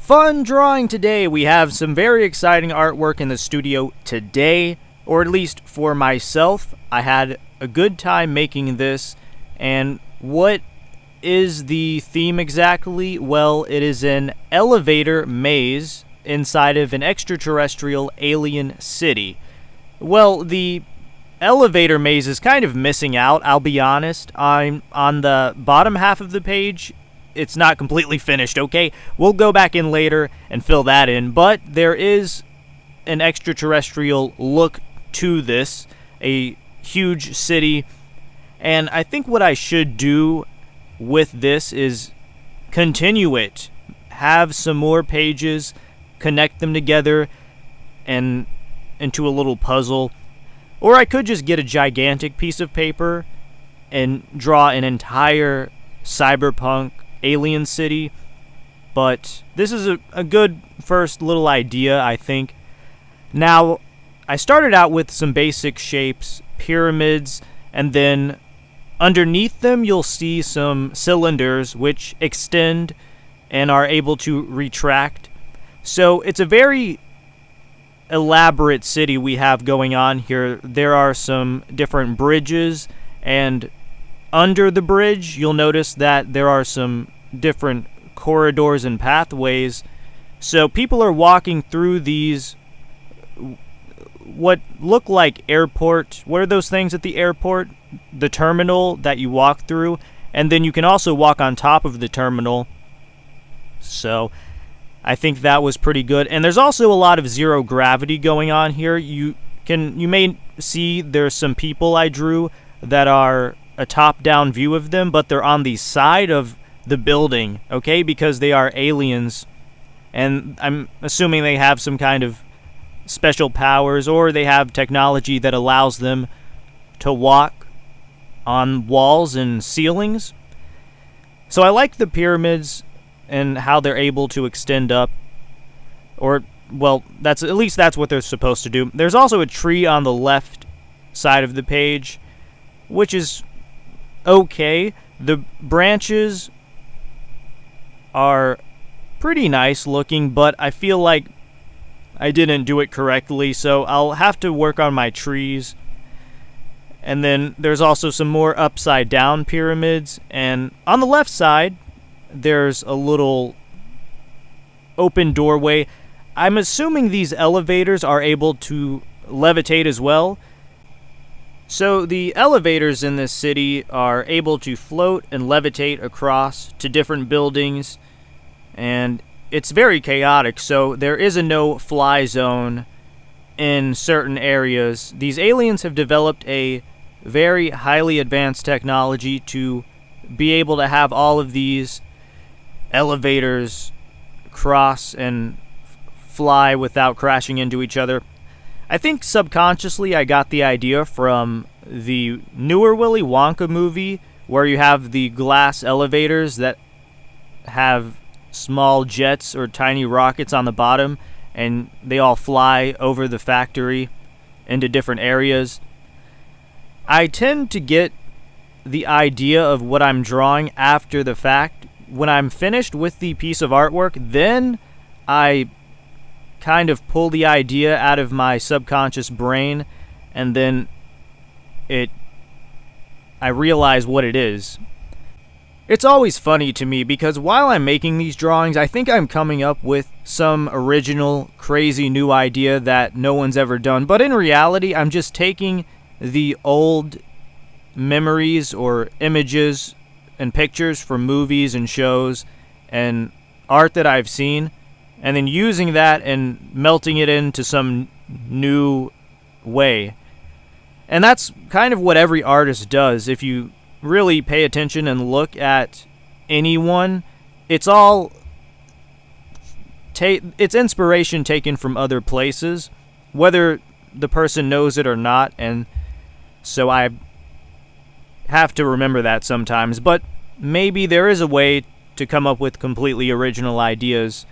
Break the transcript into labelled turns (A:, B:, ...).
A: Fun drawing today. We have some very exciting artwork in the studio today, or at least for myself. I had a good time making this, and what is the theme exactly? Well, it is an elevator maze inside of an extraterrestrial alien city. Well, the elevator maze is kind of missing out, I'll be honest. I'm on the bottom half of the page. It's not completely finished, okay? We'll go back in later and fill that in, but there is an extraterrestrial look to this, a huge city, and I think what I should do with this is continue it, have some more pages, connect them together and into a little puzzle, or I could just get a gigantic piece of paper and draw an entire cyberpunk alien city, but this is a good first little idea, I think. Now, I started out with some basic shapes, pyramids, and then underneath them you'll see some cylinders which extend and are able to retract. So it's a very elaborate city we have going on here. There are some different bridges, and under the bridge you'll notice that there are some different corridors and pathways. So people are walking through these what look like airport. What are those things at the airport? The terminal that you walk through, and then you can also walk on top of the terminal. So I think that was pretty good. And there's also a lot of zero gravity going on here. You may see there's some people I drew that are a top-down view of them, but they're on the side of the building, okay, because they are aliens, and I'm assuming they have some kind of special powers, or they have technology that allows them to walk on walls and ceilings. So I like the pyramids and how they're able to extend up, or, well, that's what they're supposed to do. There's also a tree on the left side of the page, which is okay. The branches are pretty nice looking, but I feel like I didn't do it correctly, so I'll have to work on my trees. And then there's also some more upside down pyramids, and on the left side there's a little open doorway. I'm assuming these elevators are able to levitate as well. So the elevators in this city are able to float and levitate across to different buildings, and it's very chaotic, so there is a no-fly zone in certain areas. These aliens have developed a very highly advanced technology to be able to have all of these elevators cross and fly without crashing into each other. I think subconsciously I got the idea from the newer Willy Wonka movie, where you have the glass elevators that have small jets or tiny rockets on the bottom, and they all fly over the factory into different areas. I tend to get the idea of what I'm drawing after the fact. When I'm finished with the piece of artwork, then I kind of pull the idea out of my subconscious brain, and then I realize what it is. It's always funny to me because while I'm making these drawings, I think I'm coming up with some original, crazy new idea that no one's ever done. But in reality, I'm just taking the old memories or images and pictures from movies and shows and art that I've seen, and then using that and melting it into some new way. And that's kind of what every artist does. If you really pay attention and look at anyone, it's all it's inspiration taken from other places, whether the person knows it or not, and so I have to remember that sometimes. But maybe there is a way to come up with completely original ideas